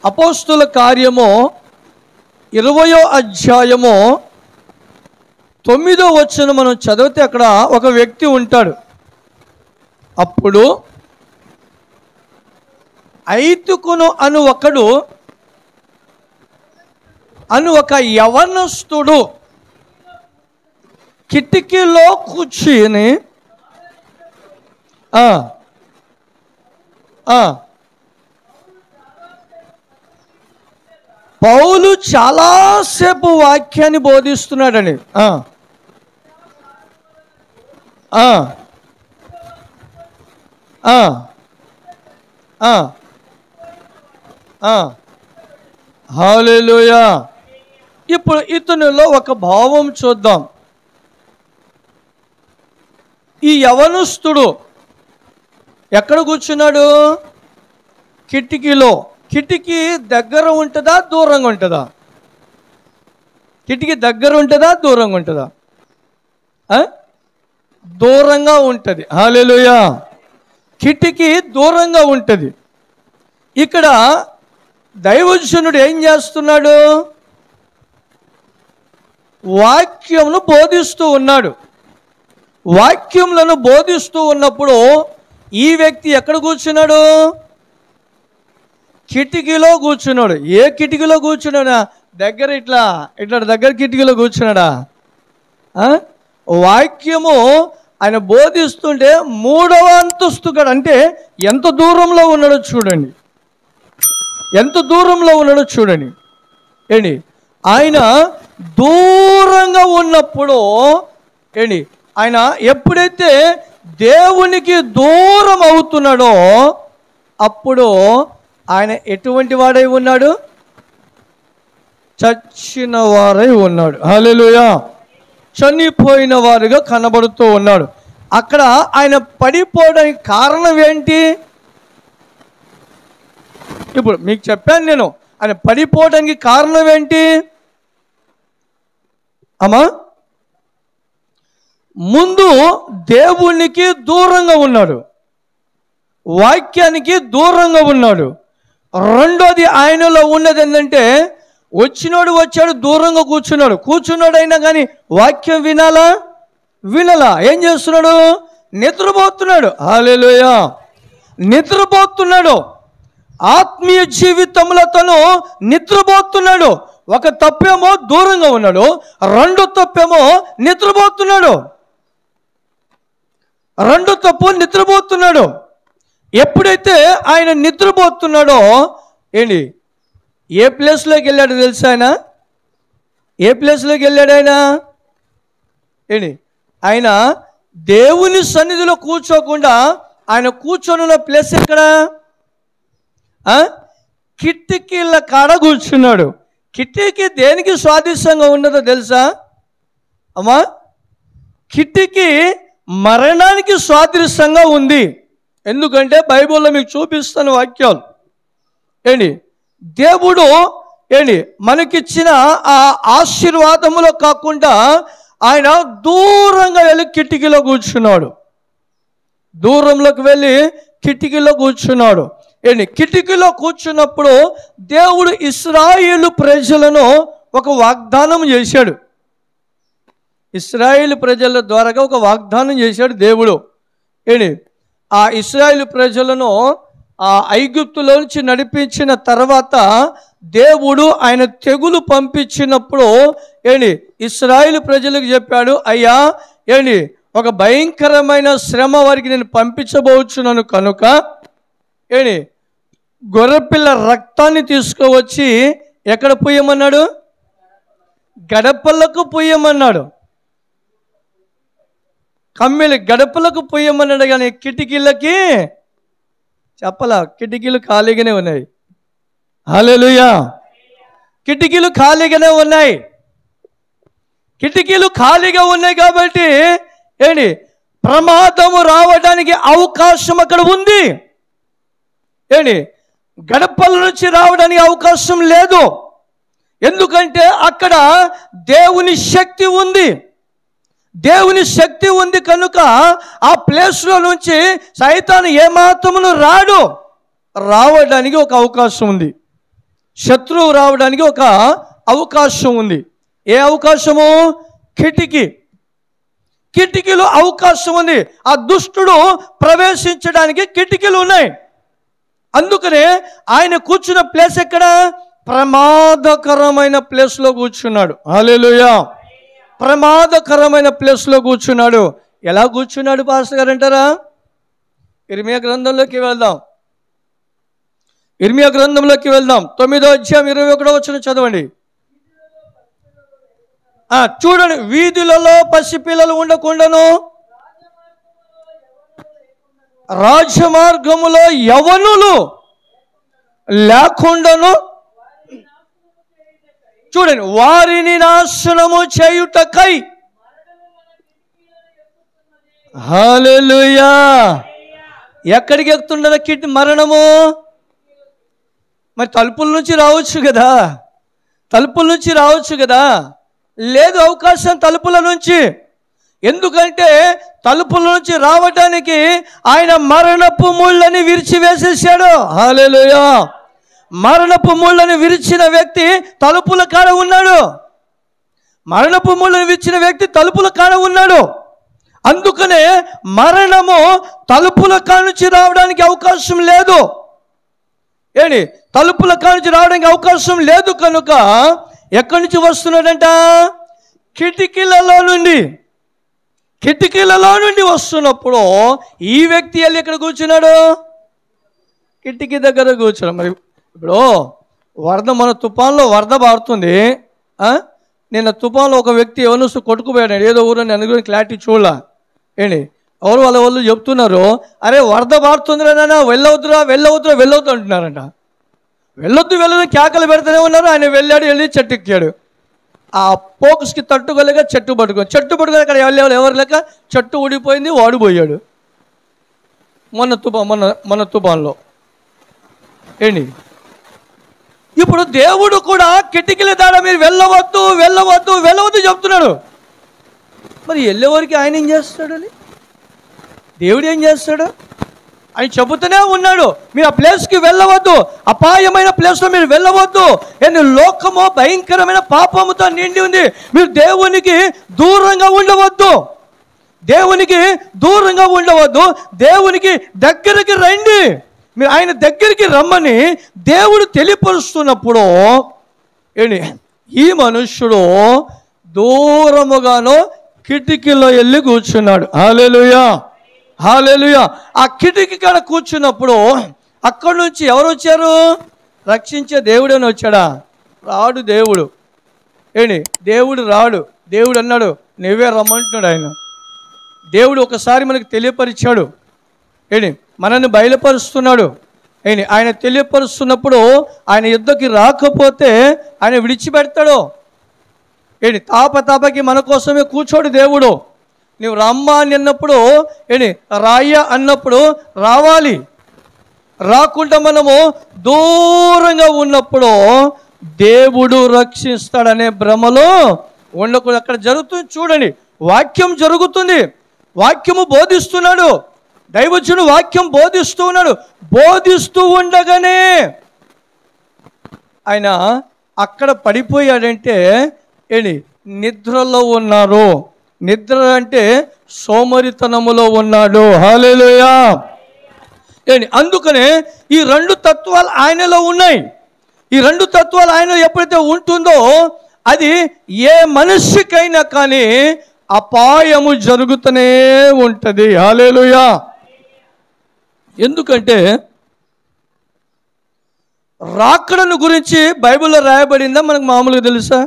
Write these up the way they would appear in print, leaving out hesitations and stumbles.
అపోస్తుల కార్యము 20వ అధ్యాయము 9వ వచనం మనం చదివితే అక్కడ ఒక వ్యక్తి ఉంటాడు. అప్పుడు ఐతుకును అను ఒక యవనస్తుడు కిటికీలో కూర్చుని పౌలు చాలాసేపు వాక్యాన్ని బోధిస్తున్నాడని హల్లెలూయా. ఇప్పుడు ఇతనిలో ఒక భావం చూద్దాం. ఈ యవనస్తుడు ఎక్కడ కూర్చున్నాడు? కిటికీలో. కిటికీ దగ్గర ఉంటుందా దూరంగా ఉంటుందా? కిటికీ దగ్గర ఉంటుందా దూరంగా ఉంటుందా? దూరంగా ఉంటుంది. హల్లెలూయా. కిటికీ దూరంగా ఉంటుంది. ఇక్కడ దైవజనుడు ఏం చేస్తున్నాడు? వాక్యమును బోధిస్తూ ఉన్నాడు. వాక్యములను బోధిస్తూ ఉన్నప్పుడు ఈ వ్యక్తి ఎక్కడ కూర్చున్నాడు? కిటికీలో కూర్చున్నాడు. ఏ కిటికీలో కూర్చున్నాడా? దగ్గర ఇట్లా దగ్గర కిటికీలో కూర్చున్నాడా? వాక్యము ఆయన బోధిస్తుంటే 3వ అంతస్తు కాడ, అంటే ఎంత దూరంలో ఉన్నాడో చూడండి. ఎంత దూరంలో ఉన్నాడో చూడండి. ఏంటి ఆయన దూరంగా ఉన్నప్పుడు ఏంటి ఆయన ఎప్పుడైతే దేవునికి దూరం అవుతున్నాడో అప్పుడు ఆయన ఎటువంటి వాడై ఉన్నాడు? చచ్చిన వారై ఉన్నాడు. హల్లెలూయా. చనిపోయిన వారుగా కనబడుతూ ఉన్నాడు. అక్కడ ఆయన పడిపోవడానికి కారణం ఏంటి? ఇప్పుడు మీకు చెప్పాను నేను. ఆయన పడిపోవడానికి కారణం ఏంటి అమ్మా? ముందు దేవునికి దూరంగా ఉన్నాడు, వాక్యానికి దూరంగా ఉన్నాడు. రెండోది ఆయనలో ఉన్నది ఏంటంటే వచ్చాడు దూరంగా కూర్చున్నాడు అయినా కానీ వాక్యం వినాలా? ఏం చేస్తున్నాడు? నిద్రపోతున్నాడు. హల్లెలూయా. నిద్రపోతున్నాడు. ఆత్మీయ జీవితంలో తను నిద్రపోతున్నాడు. ఒక తప్పేమో దూరంగా ఉన్నాడు, రెండో తప్పేమో నిద్రపోతున్నాడు. ఎప్పుడైతే ఆయన నిద్రపోతున్నాడో ఏంటి ఏ ప్లేస్లోకి వెళ్ళాడు తెలుసా? ఏ ప్లేస్లోకి వెళ్ళాడు ఆయన? ఏంటి ఆయన దేవుని సన్నిధిలో కూర్చోకుండా ఆయన కూర్చొని ప్లేస్ ఎక్కడ? కిటికీల కాడ కూర్చున్నాడు. కిటికీ దేనికి స్వాదిష్టంగా ఉన్నదో తెలుసా అమ్మా? కిటికీ మరణానికి స్వాదిష్టంగా ఉంది. ఎందుకంటే బైబిల్లో మీకు చూపిస్తాను వాక్యాలు. ఏంటి దేవుడు మనకిచ్చిన ఆ ఆశీర్వాదములో కాకుండా ఆయన దూరంగా వెళ్ళి కిటికీలో కూర్చున్నాడు. దూరంలోకి వెళ్ళి కిటికీలో కూర్చున్నాడు. కిటికీలో కూర్చున్నప్పుడు దేవుడు ఇశ్రాయేలు ప్రజలను ఒక వాగ్దానం చేశాడు. ఇశ్రాయేలు ప్రజల ద్వారా ఒక వాగ్దానం చేశాడు దేవుడు. ఆ ఇశ్రాయేలు ప్రజలను ఆ ఐగుప్తులో నుంచి నడిపించిన తర్వాత దేవుడు ఆయన తెగులు పంపించినప్పుడు ఇశ్రాయేలు ప్రజలకు చెప్పాడు, అయ్యా ఒక భయంకరమైన శ్రమ వారికి నేను పంపించబోచున్నాను కనుక గొర్రెపిల్ల రక్తాన్ని తీసుకువచ్చి ఎక్కడ పొయ్యమన్నాడు? గడపలకు పొయ్యమన్నాడు. కమ్మిలి గడపలకు పొయ్యమన్నాడు. కానీ కిటికీలకి చెప్పలా, కిటికీలు ఖాళీగానే ఉన్నాయి. హల్లెలూయా. కిటికీలు ఖాళీగానే ఉన్నాయి. కిటికీలు ఖాళీగా ఉన్నాయి కాబట్టి ప్రమాదము రావడానికి అవకాశం అక్కడ ఉంది. గడపల నుంచి రావడానికి అవకాశం లేదు. ఎందుకంటే అక్కడ దేవుని శక్తి ఉంది. దేవుని శక్తి ఉంది కనుక ఆ ప్లేస్లో నుంచి సైతాను ఏమాత్రమును రావడానికి ఒక అవకాశం ఉంది. శత్రువు రావడానికి ఒక అవకాశం ఉంది. ఏ అవకాశము? కిటికీలో అవకాశం ఉంది. ఆ దుష్టుడు ప్రవేశించడానికి కిటికీలు ఉన్నాయి. అందుకనే ఆయన కూర్చున్న ప్లేస్ ఎక్కడ? ప్రమాదకరమైన ప్లేస్లో కూర్చున్నాడు. హల్లెలూయా. ప్రమాదకరమైన ప్లేస్లో కూర్చున్నాడు. ఎలా కూర్చున్నాడు పాస్టర్ గారు అంటారా? ఇర్మియా గ్రంథంలోకి వెళ్దాం. 9వ అధ్యాయం 21వ వచనం చదవండి. చూడండి, వీధులలో పసిపిల్లలు ఉండకుండాను, రాజమార్గములో యవనులు లేకుండాను, చూడండి, వారిని నాశనము చేయుటకై. హల్లెలూయా. ఎక్కడికి ఎక్కుతుండదు మరణము? మరి తలుపుల నుంచి రావచ్చు కదా. లేదు అవకాశం తలుపుల నుంచి. ఎందుకంటే తలుపుల నుంచి రావడానికి ఆయన మరణపు ముళ్ళని విరిచివేసేసాడు. హల్లెలూయా. మరణపు ముళ్ళని విరిచిన వ్యక్తి తలుపుల కాడ ఉన్నాడు. అందుకనే మరణము తలుపుల కాడ నుంచి రావడానికి అవకాశం లేదు. తలుపుల కాడ నుంచి రావడానికి అవకాశం లేదు కనుక ఎక్కడి నుంచి వస్తున్నాడంట? కిటికీలలో నుండి వస్తున్నప్పుడు ఈ వ్యక్తి వెళ్ళి ఎక్కడ కూర్చున్నాడు? కిటికీ దగ్గర కూర్చున్నాడు. మరి ఇప్పుడు మన తుఫాన్లో వరద బారుతుంది. నిన్న తుఫాన్లో ఒక వ్యక్తి ఎవరు కొట్టుకుపోయాడు. ఏదో ఊరని అనుకుని క్లారిటీ చూడాల. ఎవరు వాళ్ళు చెప్తున్నారు, అరే వరద బారుతుందిరా నాన్న, వెళ్ళవద్దురా అంటున్నారంట. వెళ్ళొద్దు కేకలు పెడుతూనే ఉన్నారు. ఆయన వెళ్ళి చెట్టు ఎక్కాడు. ఆ పోక్స్కి తట్టుకోలేక చెట్టు పట్టుకొని అక్కడ ఎవరు లేక చెట్టు ఊడిపోయింది, వాడు పోయాడు. మొన్న తుఫాన్లో ఇప్పుడు దేవుడు కూడా కిటికీల ద్వారా మీరు వెళ్ళవద్దు చెప్తున్నాడు. మరి వెళ్ళేవారికి ఆయన ఏం చేస్తాడు? దేవుడు ఏం చేస్తాడు? ఆయన చెబుతూనే ఉన్నాడు, మీరు ఆ ప్లేస్కి వెళ్ళవద్దు, అపాయమైన ప్లేస్లో మీరు వెళ్ళవద్దు. లోకము భయంకరమైన పాపముతో నిండి ఉంది. మీరు దేవునికి దూరంగా ఉండవద్దు. దేవునికి దగ్గరికి రండి. మీరు ఆయన దగ్గరికి రమ్మని దేవుడు తెలియపరుస్తున్నప్పుడు ఈ మనుష్యుడు దూరముగానో కిటికీలో వెళ్ళి కూర్చున్నాడు. హల్లెలూయా. ఆ కిటికీ కాడ కూర్చున్నప్పుడు అక్కడి నుంచి ఎవరు వచ్చారు? రక్షించే దేవుడని వచ్చాడా? రాడు దేవుడు. దేవుడు రాడు. దేవుడు అన్నాడు, నువ్వే రమ్మంటున్నాడు. ఆయన దేవుడు ఒకసారి మనకు తెలియపరిచాడు. మనల్ని బయలుపరుస్తున్నాడు. ఆయన తెలియపరుస్తున్నప్పుడు ఆయన యుద్ధకి రాకపోతే ఆయన విడిచిపెడతాడు. తాపకి మన కోసమే కూర్చోడు దేవుడు. నువ్వు రమ్మా అని అన్నప్పుడు రాయ అన్నప్పుడు రావాలి. రాకుండా మనము దూరంగా ఉన్నప్పుడు దేవుడు రక్షిస్తాడనే భ్రమలో ఉండకూడదు. అక్కడ జరుగుతుంది చూడండి, వాక్యం జరుగుతుంది. వాక్యము బోధిస్తున్నాడు. దైవజనుడు వాక్యం బోధిస్తూ ఉన్నాడు. బోధిస్తూ ఉండగానే ఆయన అక్కడ పడిపోయాడంటే నిద్రలో ఉన్నారు. నిద్ర అంటే సోమరితనములో ఉన్నాడు. హల్లెలూయా. అందుకనే ఈ రెండు తత్వాలు ఆయనలో ఉన్నాయి. ఈ రెండు తత్వాలు ఆయనలో ఎప్పుడైతే ఉంటుందో అది ఏ మనిషికైనా కానీ అపాయము జరుగుతూనే ఉంటుంది. హల్లెలూయా. ఎందుకంటే రాకడను గురించి బైబిల్లో రాయబడిందా? మనకు మామూలుగా తెలుసా?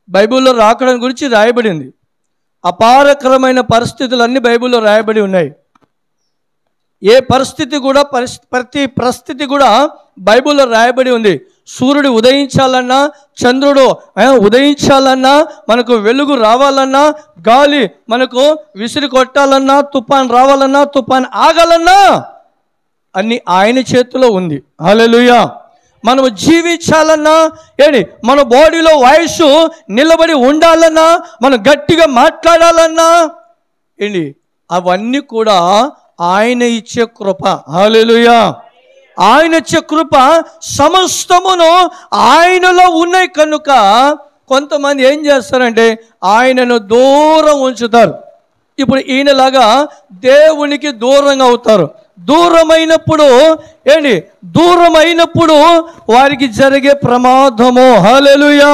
బైబిల్లో రాకడను గురించి రాయబడింది. అపారకరమైన పరిస్థితులన్నీ బైబిల్లో రాయబడి ఉన్నాయి. ఏ పరిస్థితి కూడా ప్రతి పరిస్థితి కూడా బైబిల్లో రాయబడి ఉంది. సూర్యుడు ఉదయించాలన్నా, చంద్రుడు ఉదయించాలన్నా, మనకు వెలుగు రావాలన్నా, గాలి మనకు విసిరి కొట్టాలన్నా, తుఫాన్ రావాలన్నా, తుఫాన్ ఆగాలన్నా అన్ని ఆయన చేతిలో ఉంది. హల్లెలూయా. మనము జీవించాలన్నా, మన బాడీలో వయస్సు నిలబడి ఉండాలన్నా, మనం గట్టిగా మాట్లాడాలన్నా అవన్నీ కూడా ఆయన ఇచ్చే కృప. హల్లెలూయా. ఆయన ఇచ్చే కృప సమస్తమును ఆయనలో ఉన్నాయి కనుక కొంతమంది ఏం చేస్తారంటే ఆయనను దూరం ఉంచుతారు. ఇప్పుడు ఈయనలాగా దేవునికి దూరంగా అవుతారు. దూరమైనప్పుడు వారికి జరిగే ప్రమాదము. హల్లెలూయా.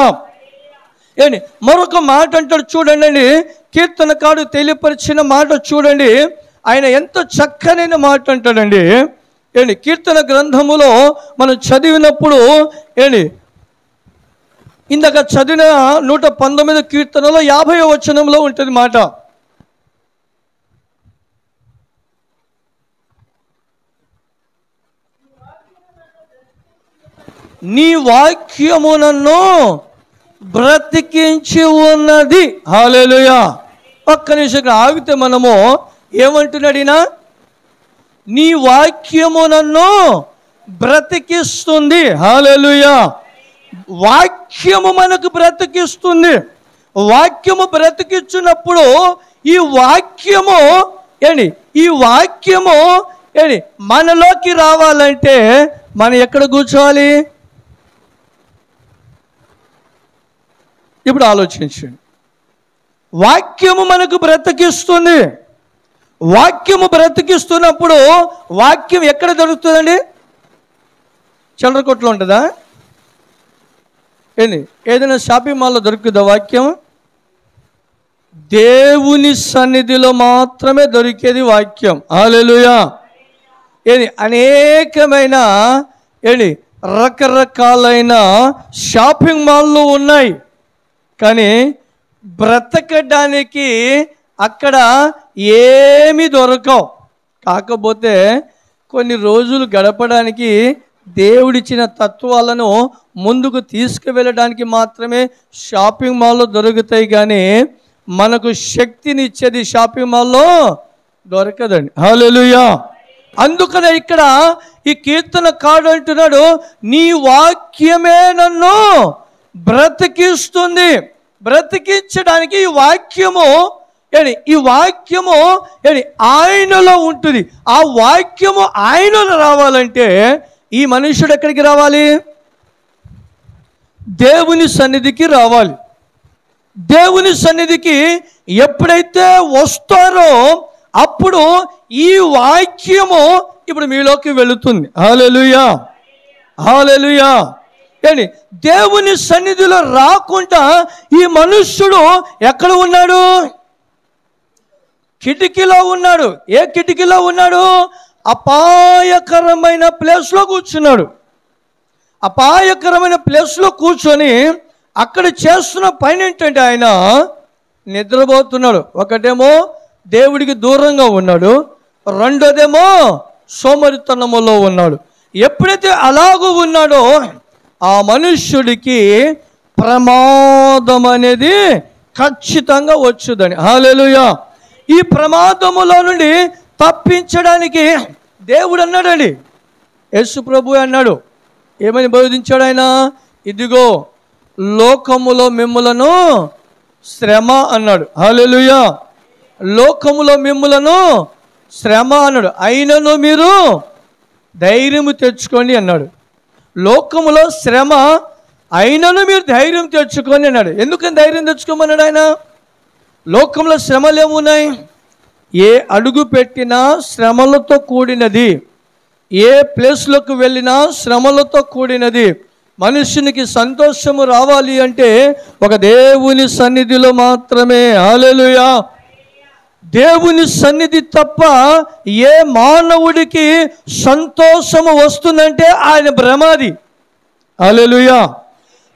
మరొక మాట అంటాడు చూడండి, కీర్తనకారుడు తెలియపరిచిన మాట చూడండి. ఆయన ఎంత చక్కనైన మాట అంటాడండి. కీర్తన గ్రంథములో మనం చదివినప్పుడు ఇందాక చదివిన 119 కీర్తనలో 50వ వచనంలో ఉంటుంది మాట. నీ వాక్యము నన్ను బ్రతికించి ఉన్నది. హల్లెలూయా. ఒక్క నిమిషం ఆగితే మనము ఏమంటున్నాడినా, నీ వాక్యము నన్ను బ్రతికిస్తుంది. హల్లెలూయా. వాక్యము మనకు బ్రతికిస్తుంది. వాక్యము బ్రతికించినప్పుడు ఈ వాక్యము మనలోకి రావాలంటే మనం ఎక్కడ కూర్చోవాలి? ఇప్పుడు ఆలోచించండి. వాక్యము మనకు బ్రతికిస్తుంది. వాక్యము బ్రతికిస్తున్నప్పుడు వాక్యం ఎక్కడ దొరుకుతుందండి? చిల్లర కొట్లో ఉంటుందా? ఏదైనా షాపింగ్ మాల్లో దొరుకుతుందా వాక్యం? దేవుని సన్నిధిలో మాత్రమే దొరికేది వాక్యం. హల్లెలూయా. అనేకమైన రకరకాలైన షాపింగ్ మాల్లు ఉన్నాయి, కానీ బ్రతకడానికి అక్కడ ఏమీ దొరకవు. కాకపోతే కొన్ని రోజులు గడపడానికి దేవుడిచ్చిన తత్వాలను ముందుకు తీసుకువెళ్ళడానికి మాత్రమే షాపింగ్ మాల్లో దొరుకుతాయి, కానీ మనకు శక్తిని ఇచ్చేది షాపింగ్ మాల్లో దొరకదండి. హల్లెలూయా. అందుకనే ఇక్కడ ఈ కీర్తనకారుడు అంటున్నాడు, నీ వాక్యమే నన్ను బ్రతికిస్తుంది. బ్రతికించడానికి ఈ వాక్యము ఆయనలో ఉంటుంది. ఆ వాక్యము ఆయనలో రావాలంటే ఈ మనుషుడు ఎక్కడికి రావాలి? దేవుని సన్నిధికి రావాలి. దేవుని సన్నిధికి ఎప్పుడైతే వస్తారో అప్పుడు ఈ వాక్యము ఇప్పుడు మీలోకి వెళుతుంది. హల్లెలూయా. హల్లెలూయా. దేవుని సన్నిధిలో రాకుండా ఈ మనుష్యుడు ఎక్కడ ఉన్నాడు? కిటికీలో ఉన్నాడు. ఏ కిటికీలో ఉన్నాడు? అపాయకరమైన ప్లేస్లో కూర్చున్నాడు. అపాయకరమైన ప్లేస్లో కూర్చొని అక్కడ చేస్తున్న పని ఏంటంటే ఆయన నిద్రపోతున్నాడు. ఒకటేమో దేవుడికి దూరంగా ఉన్నాడు, రెండోదేమో సోమరితనములో ఉన్నాడు. ఎప్పుడైతే అలాగూ ఉన్నాడో ఆ మనుష్యుడికి ప్రమాదం అనేది ఖచ్చితంగా వచ్చుదని. హల్లెలూయా. ఈ ప్రమాదములో నుండి తప్పించడానికి దేవుడు అన్నాడండి, యేసు ప్రభు అన్నాడు. ఏమని బోధించాడు ఆయన? ఇదిగో లోకములో మిమ్ములను శ్రమ అన్నాడు. హల్లెలూయా. లోకములో మిమ్ములను శ్రమ అన్నాడు, అయినను మీరు ధైర్యము తెచ్చుకోండి అన్నాడు. లోకములో శ్రమ అయినను మీరు ధైర్యం తెచ్చుకొని అన్నాడు. ఎందుకని ధైర్యం తెచ్చుకోమన్నాడు ఆయన? లోకంలో శ్రమలు ఏమున్నాయి? ఏ అడుగు పెట్టినా శ్రమలతో కూడినది, ఏ ప్లేస్లోకి వెళ్ళినా శ్రమలతో కూడినది. మనుషునికి సంతోషము రావాలి అంటే ఒక దేవుని సన్నిధిలో మాత్రమే. హల్లెలూయా. దేవుని సన్నిధి తప్ప ఏ మానవుడికి సంతోషము వస్తుందంటే ఆయన భ్రమాది. హల్లెలూయా.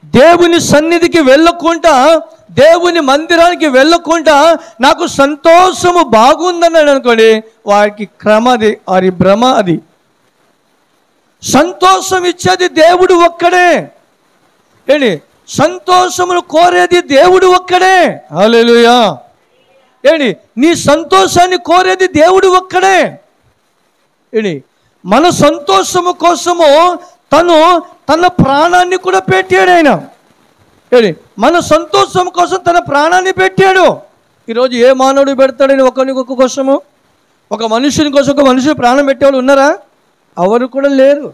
దేవుని సన్నిధికి వెళ్ళకుండా, దేవుని మందిరానికి వెళ్ళకుండా నాకు సంతోషము బాగుందన్నాడు అనుకోండి, వారికి క్రమది, వారి భ్రమ అది. సంతోషం ఇచ్చేది దేవుడు ఒక్కడే. సంతోషమును కోరేది దేవుడు ఒక్కడే. హల్లెలూయా. నీ సంతోషాన్ని కోరేది దేవుడు ఒక్కడే. మన సంతోషము కోసము తన ప్రాణాన్ని కూడా పెట్టాడు ఆయన. మన సంతోషం కోసం తన ప్రాణాన్ని పెట్టాడు. ఈరోజు ఏ మానవుడు పెడతాడని ఒకరి కోసము? ఒక మనుషుని కోసం ఒక మనుషుడు ప్రాణం పెట్టేవాళ్ళు ఉన్నారా? ఎవరు కూడా లేరు,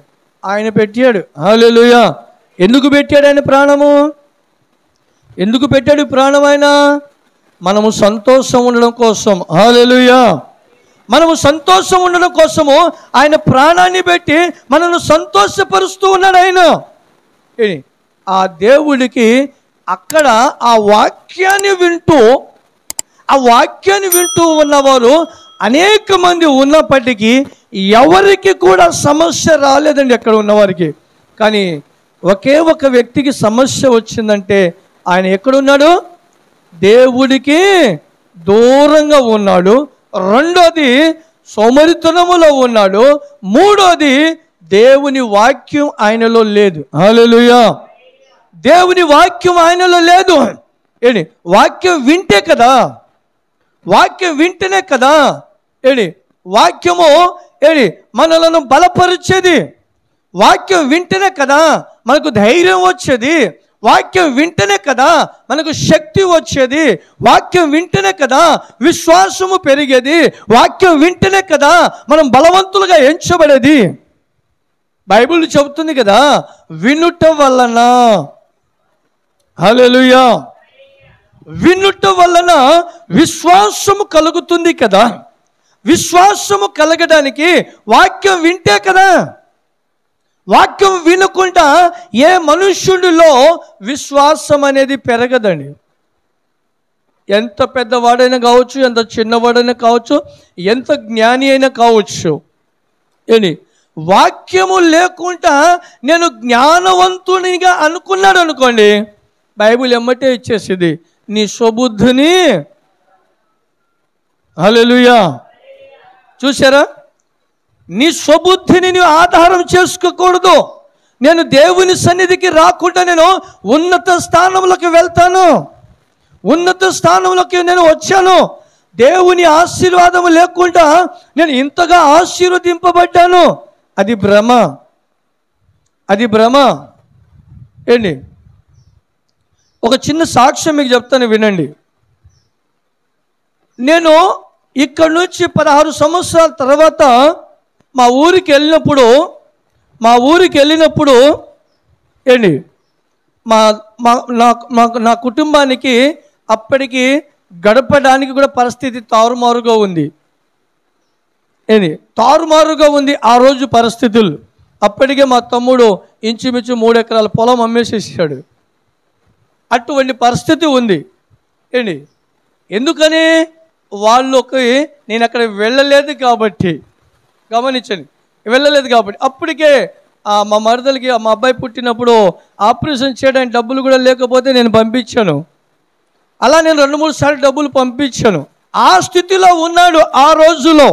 ఆయన పెట్టాడు. హల్లెలూయా. ఎందుకు పెట్టాడు ఆయన ప్రాణము? ఎందుకు పెట్టాడు ప్రాణం ఆయన? మనము సంతోషం ఉండడం కోసం. హల్లెలూయా. మనము సంతోషం ఉండడం కోసము ఆయన ప్రాణాన్ని పెట్టి మనల్ని సంతోషపరుస్తూ ఉన్నాడు ఆయన. ఆ దేవుడికి అక్కడ ఆ వాక్యాన్ని వింటూ ఉన్నవారు అనేక మంది ఉన్నప్పటికీ ఎవరికి కూడా సమస్య రాలేదండి అక్కడ ఉన్నవారికి. కానీ ఒకే ఒక వ్యక్తికి సమస్య వచ్చిందంటే ఆయన ఎక్కడున్నాడు? దేవుడికి దూరంగా ఉన్నాడు. రెండోది సోమరితనములో ఉన్నాడు. మూడోది దేవుని వాక్యం ఆయనలో లేదు. హల్లెలూయా. దేవుని వాక్యం ఆయనలో లేదు. వాక్యం వింటే కదా, వాక్యం వింటేనే కదా వాక్యము మనలను బలపరిచేది. వాక్యం వింటేనే కదా మనకు ధైర్యం వచ్చేది. వాక్యం వింటేనే కదా మనకు శక్తి వచ్చేది. వాక్యం వింటేనే కదా విశ్వాసము పెరిగేది. వాక్యం వింటేనే కదా మనం బలవంతులుగా ఎంచబడేది. బైబిల్ చెబుతుంది కదా, వినుట వలన, హల్లెలూయా, వినుట వలన విశ్వాసము కలుగుతుంది కదా. విశ్వాసము కలగడానికి వాక్యం వింటే కదా. వాక్యం వినకుండా ఏ మనుష్యుడిలో విశ్వాసం అనేది పెరగదండి. ఎంత పెద్దవాడైనా కావచ్చు, ఎంత చిన్నవాడైనా కావచ్చు, ఎంత జ్ఞాని అయినా కావచ్చు. వాక్యము లేకుండా నేను జ్ఞానవంతునిగా అనుకున్నాడు అనుకోండి, బైబిల్ ఎమ్మటే ఇచ్చేసింది, నీ స్వబుద్ధిని. హల్లెలూయా. చూసారా? నీ స్వబుద్ధిని నువ్వు ఆధారం చేసుకోకూడదు. నేను దేవుని సన్నిధికి రాకుండా నేను ఉన్నత స్థానంలోకి వెళ్తాను, ఉన్నత స్థానంలోకి నేను వచ్చాను, దేవుని ఆశీర్వాదం లేకుండా నేను ఇంతగా ఆశీర్వదింపబడ్డాను, అది భ్రమ. అది భ్రమ. ఒక చిన్న సాక్ష్యం మీకు చెప్తాను, వినండి. నేను ఇక్కడ నుంచి 16 సంవత్సరాల తర్వాత మా ఊరికి వెళ్ళినప్పుడు నా కుటుంబానికి అప్పటికి గడపడానికి కూడా పరిస్థితి తారుమారుగా ఉంది. తారుమారుగా ఉంది ఆ రోజు పరిస్థితులు. అప్పటికే మా తమ్ముడు ఇంచుమించు 3 ఎకరాల పొలం అమ్మేసేసాడు. అటువంటి పరిస్థితి ఉంది. ఎందుకని? వాళ్ళకి నేను అక్కడ వెళ్ళలేదు కాబట్టి, గమనించండి, వెళ్ళలేదు కాబట్టి. అప్పటికే మా మరదలకి మా అబ్బాయి పుట్టినప్పుడు ఆపరేషన్ చేయడానికి డబ్బులు కూడా లేకపోతే నేను పంపించాను. అలా నేను 2-3 సార్లు డబ్బులు పంపించాను. ఆ స్థితిలో ఉన్నాడు ఆ రోజులో.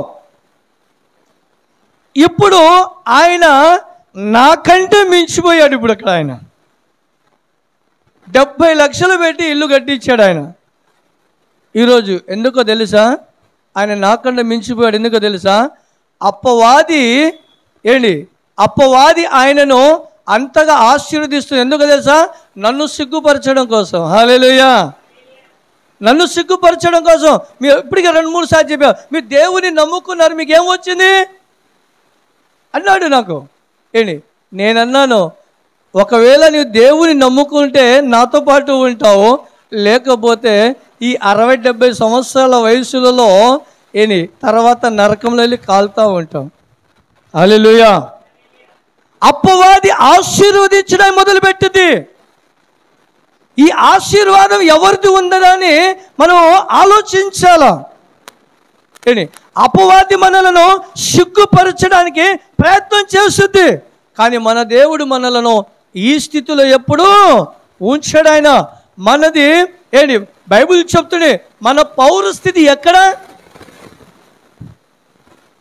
ఇప్పుడు ఆయన నాకంటే మించిపోయాడు. ఇప్పుడు అక్కడ ఆయన 70 లక్షలు పెట్టి ఇల్లు కట్టించాడు ఆయన. ఈరోజు ఎందుకో తెలుసా? ఆయన నాకంటే మించిపోయాడు. ఎందుకో తెలుసా? అప్పవాది ఆయనను అంతగా ఆశీర్వదిస్తుంది. ఎందుకో తెలుసా? నన్ను సిగ్గుపరచడం కోసం. హల్లెలూయా. నన్ను సిగ్గుపరచడం కోసం. మీరు ఇప్పటికే 2-3 సార్లు చెప్పారు, మీరు దేవుని నమ్ముకున్నారు, మీకు ఏమొచ్చింది అన్నాడు నాకు. నేనన్నాను, ఒకవేళ నీవు దేవుని నమ్ముకుంటే నాతో పాటు ఉంటావు, లేకపోతే ఈ 60-70 సంవత్సరాల వయసులలో తర్వాత నరకంలో వెళ్ళి కాలుతూ ఉంటాం. హల్లెలూయా. అప్పవాది ఆశీర్వదించడం మొదలుపెట్టింది. ఈ ఆశీర్వాదం ఎవరిది ఉందని మనం ఆలోచించాలా. అపవాది మనలను సిగ్గుపరచడానికి ప్రయత్నం చేస్తుంది, కానీ మన దేవుడు మనలను ఈ స్థితిలో ఎప్పుడూ ఉంచాడాయన. మనది బైబిల్ చెప్తుంది, మన పౌరస్థితి ఎక్కడ?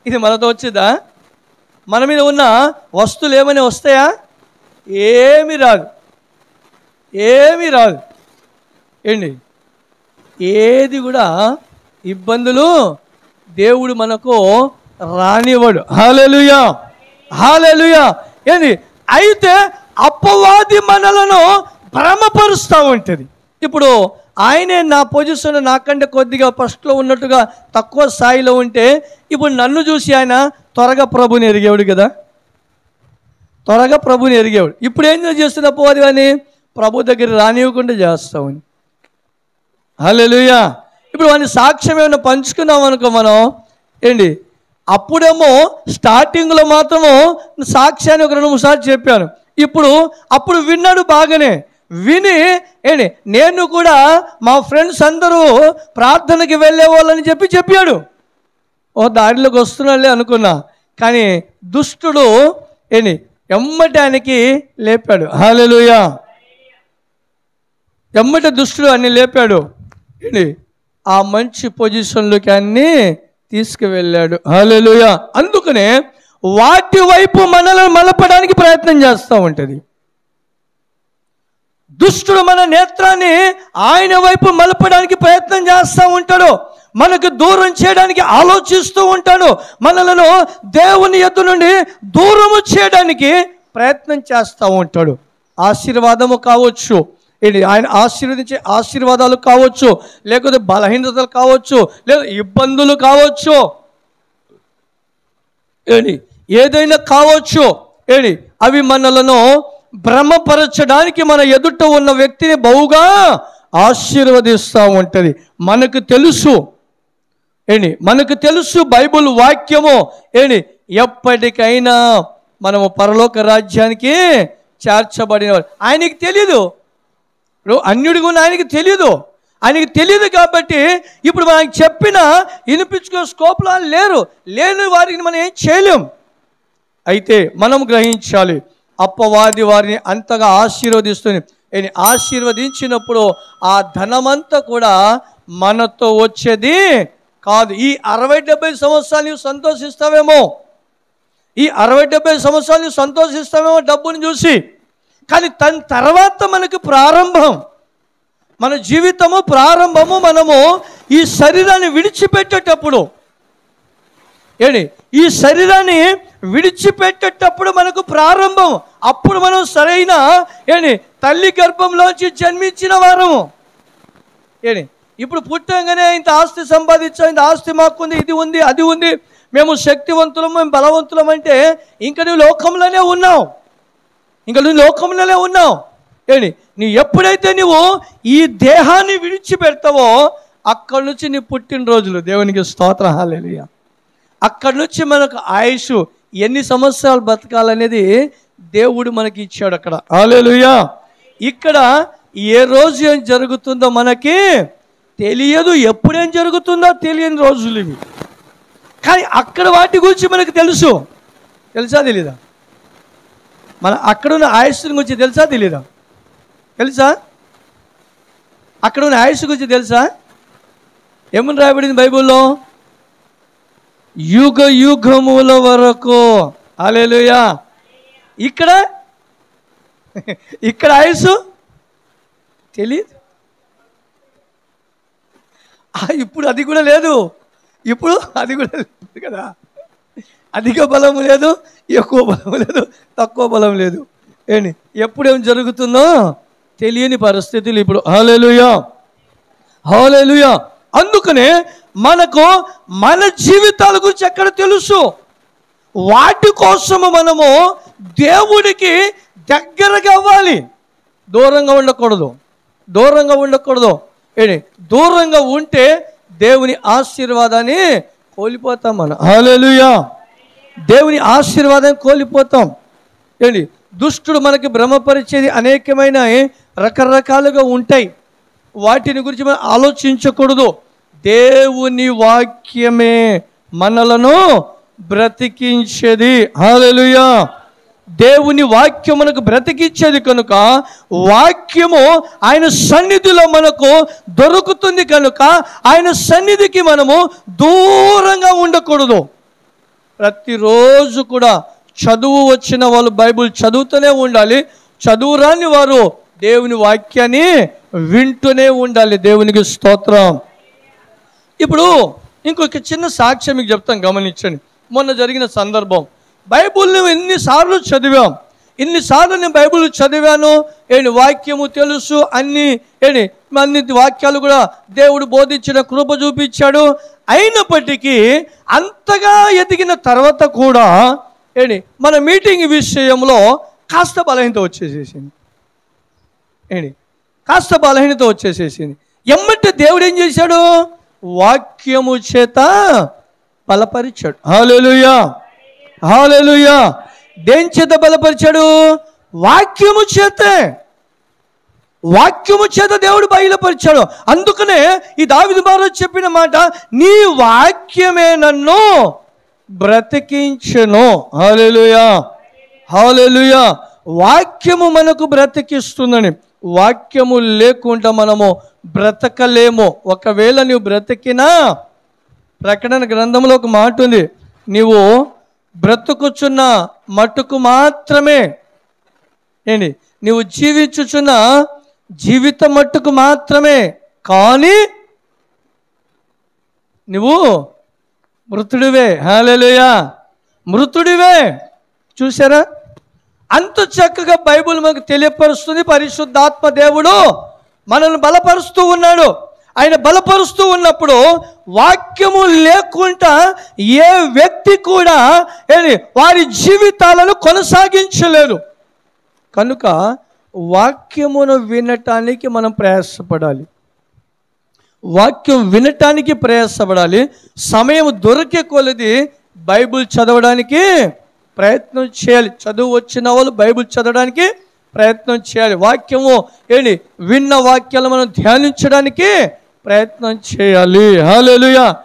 ఇది మనతో వచ్చిందా? మన మీద ఉన్న వస్తువులు ఏమైనా వస్తాయా? ఏమీ రాదు, ఏమీ రాదు. ఏది కూడా ఇబ్బందులు దేవుడు మనకు రానివ్వడు. హల్లెలూయా, హల్లెలూయా. అయితే అపవాది మనలను భ్రమపరుస్తూ ఉంటుంది. ఇప్పుడు ఆయనే నా పొజిషన్ నాకంటే కొద్దిగా ఫస్ట్లో ఉన్నట్టుగా తక్కువ స్థాయిలో ఉంటే, ఇప్పుడు నన్ను చూసి ఆయన త్వరగా ప్రభుని ఎరిగేవాడు కదా. త్వరగా ప్రభుని ఎరిగేవాడు. ఇప్పుడు ఏం చేస్తున్న అపవాది అని ప్రభు దగ్గర రానివ్వకుండా చేస్తామని. హల్లెలూయా. ఇప్పుడు వాని సాక్ష్యం ఏమైనా పంచుకున్నాం అనుకో మనం, ఏంటి అప్పుడేమో స్టార్టింగ్లో మాత్రము సాక్ష్యాన్ని ఒక 2-3 సార్లు చెప్పాను. అప్పుడు విన్నాడు బాగానే. విని ఏంటి నేను కూడా మా ఫ్రెండ్స్ అందరూ ప్రార్థనకి వెళ్ళేవాళ్ళని చెప్పాడు. ఓ దారిలోకి వస్తున్నాడులే అనుకున్నా. కానీ దుష్టుడు ఏంటి ఎమ్మటి ఆయనకి లేపాడు. హల్లెలూయా. ఎమ్మటి దుష్టుడు అన్ని లేపాడు. ఏంటి ఆ మంచి పొజిషన్లోకి అన్ని తీసుకువెళ్ళాడు. హల్లెలూయా. అందుకనే వాటి వైపు మనల్ని మలపడానికి ప్రయత్నం చేస్తూ ఉంటుంది. దుష్టుడు మన నేత్రాన్ని ఆయన వైపు మలపడానికి ప్రయత్నం చేస్తూ ఉంటాడు. మనకు దూరం చేయడానికి ఆలోచిస్తూ ఉంటాడు. మనలను దేవుని యొద్ద నుండి దూరము చేయడానికి ప్రయత్నం చేస్తూ ఉంటాడు. ఆశీర్వాదము కావచ్చు, ఆయన ఆశీర్వదించే ఆశీర్వాదాలు కావచ్చు, లేకపోతే బలహీనతలు కావచ్చు, లేదా ఇబ్బందులు కావచ్చు, ఏదైనా కావచ్చు. అవి మనలను భ్రమపరచడానికి మన ఎదుట ఉన్న వ్యక్తిని బహుగా ఆశీర్వదిస్తూ ఉంటుంది. మనకు తెలుసు బైబిల్ వాక్యము ఎప్పటికైనా మనము పరలోక రాజ్యానికి చేర్చబడిన ఆయనకి తెలియదు. అన్యుడిగా ఉన్న ఆయనకి తెలియదు కాబట్టి ఇప్పుడు మనకి చెప్పినా వినిపించుకునే స్కోప్లో లేని వారికి మనం ఏం చేయలేం. అయితే మనం గ్రహించాలి, అపవాది వారిని అంతగా ఆశీర్వదించినప్పుడు ఆ ధనమంతా కూడా మనతో వచ్చేది కాదు. ఈ 60-70 సంవత్సరాలు నీవు సంతోషిస్తావేమో, డబ్బుని చూసి. కానీ తన తర్వాత మనకు ప్రారంభం, మన జీవితము ప్రారంభము మనము ఈ శరీరాన్ని విడిచిపెట్టేటప్పుడు ఈ శరీరాన్ని విడిచిపెట్టేటప్పుడు మనకు ప్రారంభం. అప్పుడు మనం సరైన తల్లి గర్భంలోంచి జన్మించిన వారము. ఇప్పుడు పుట్టంగానే ఇంత ఆస్తి సంపాదించాం, ఇంత ఆస్తి మాకుంది, ఇది ఉంది, అది ఉంది, మేము శక్తివంతులం, మేము బలవంతులం అంటే ఇంకా నువ్వు లోకంలోనే ఉన్నావు. నీ ఎప్పుడైతే నువ్వు ఈ దేహాన్ని విడిచిపెడతావో అక్కడి నుంచి నీ పుట్టినరోజులు, దేవునికి స్తోత్రం, హల్లెలూయా. అక్కడి నుంచి మనకు ఆయుష్ ఎన్ని సంవత్సరాలు బతకాలనేది దేవుడు మనకి ఇచ్చాడు అక్కడ. హల్లెలూయా. ఇక్కడ ఏ రోజు ఏం జరుగుతుందో మనకి తెలియదు, ఎప్పుడేం జరుగుతుందో తెలియని రోజులు ఇవి. కానీ అక్కడ వాటి గురించి మనకు తెలుసా తెలీదా? మన అక్కడున్న ఆయుష్ని గురించి తెలుసా తెలీదా? అక్కడున్న ఆయుష్ గురించి తెలుసా? ఏమని రాయబడింది బైబిల్లో? యుగ యుగముల వరకు. హల్లెలూయా. ఇక్కడ ఆయుష్ తెలియదు. ఇప్పుడు అది కూడా లేదు కదా. అధిక బలం లేదు, ఎక్కువ బలం లేదు, తక్కువ బలం లేదు. ఎప్పుడేం జరుగుతుందో తెలియని పరిస్థితులు ఇప్పుడు. హల్లెలూయా. అందుకనే మనకు మన జీవితాల గురించి ఎక్కడ తెలుసు. వాటి కోసము మనము దేవుడికి దగ్గరగా అవ్వాలి, దూరంగా ఉండకూడదు. దూరంగా ఉంటే దేవుని ఆశీర్వాదాన్ని కోల్పోతాం మనం. హల్లెలూయా. దేవుని ఆశీర్వాదాన్ని కోల్పోతాం. దుష్టుడు మనకి భ్రమపరిచేది అనేకమైన రకరకాలుగా ఉంటాయి. వాటిని గురించి మనం ఆలోచించకూడదు. దేవుని వాక్యమే మనలను బ్రతికించేది. హల్లెలూయా. దేవుని వాక్యం మనకు బ్రతికించేది కనుక వాక్యము ఆయన సన్నిధిలో మనకు దొరుకుతుంది కనుక ఆయన సన్నిధికి మనము దూరంగా ఉండకూడదు. ప్రతిరోజు కూడా చదువు వచ్చిన వాళ్ళు బైబిల్ చదువుతూనే ఉండాలి, చదువు రాని వారు దేవుని వాక్యాన్ని వింటూనే ఉండాలి. దేవునికి స్తోత్రం. ఇప్పుడు ఇంకొక చిన్న సాక్ష్యం మీకు చెప్తాను, గమనించండి. మొన్న జరిగిన సందర్భం. బైబిల్ని ఎన్నిసార్లు నేను బైబిల్ చదివాను, వాక్యము తెలుసు, అన్ని వాక్యాలు కూడా దేవుడు బోధించిన కృప చూపించాడు. అయినప్పటికీ అంతగా ఎదిగిన తర్వాత కూడా ఏంటి మన మీటింగ్ విషయంలో కాస్త బలహీనత వచ్చేసేసింది. ఏంటి కాస్త బలహీనత వచ్చేసేసింది. ఎమ్మటే దేవుడు ఏం చేశాడు? వాక్యము చేత బలపరిచాడు. హల్లెలూయా, హల్లెలూయా. దేని చేత బలపరిచాడు? వాక్యము చేతే. వాక్యము చేత దేవుడు బయలుపరిచాడు. అందుకనే ఈ దావీదు మహారాజు చెప్పిన మాట, నీ వాక్యమే నన్ను బ్రతికించెను. హల్లెలూయా, హల్లెలూయా. వాక్యము మనకు బ్రతికిస్తుందని. వాక్యము లేకుండా మనము బ్రతకలేము. ఒకవేళ నువ్వు బ్రతికినా, ప్రకటన గ్రంథంలో ఒక మాట ఉంది, నీవు బ్రతుకుచున్న మట్టుకు మాత్రమే, ఏంటి నీవు జీవించుచున్న జీవితం మట్టుకు మాత్రమే, కానీ నువ్వు మృతుడివే. హల్లెలూయా, మృతుడివే. చూసారా? అంత చక్కగా బైబిల్ మనకు తెలియపరుస్తుంది. పరిశుద్ధాత్మ దేవుడు మనల్ని బలపరుస్తూ ఉన్నాడు. ఆయన బలపరుస్తూ ఉన్నప్పుడు వాక్యము లేకుండా ఏ వ్యక్తి కూడా వారి జీవితాలను కొనసాగించలేరు. కనుక వాక్యమును వినటానికి మనం ప్రయాసపడాలి. వాక్యం వినటానికి ప్రయాసపడాలి. సమయం దొరికే కొలది బైబిల్ చదవడానికి ప్రయత్నం చేయాలి. చదువు వచ్చిన వాళ్ళు బైబిల్ చదవడానికి ప్రయత్నం చేయాలి. వాక్యము విన్న వాక్యాలు మనం ధ్యానించడానికి ప్రయత్నం చేయాలి. హల్లెలూయా.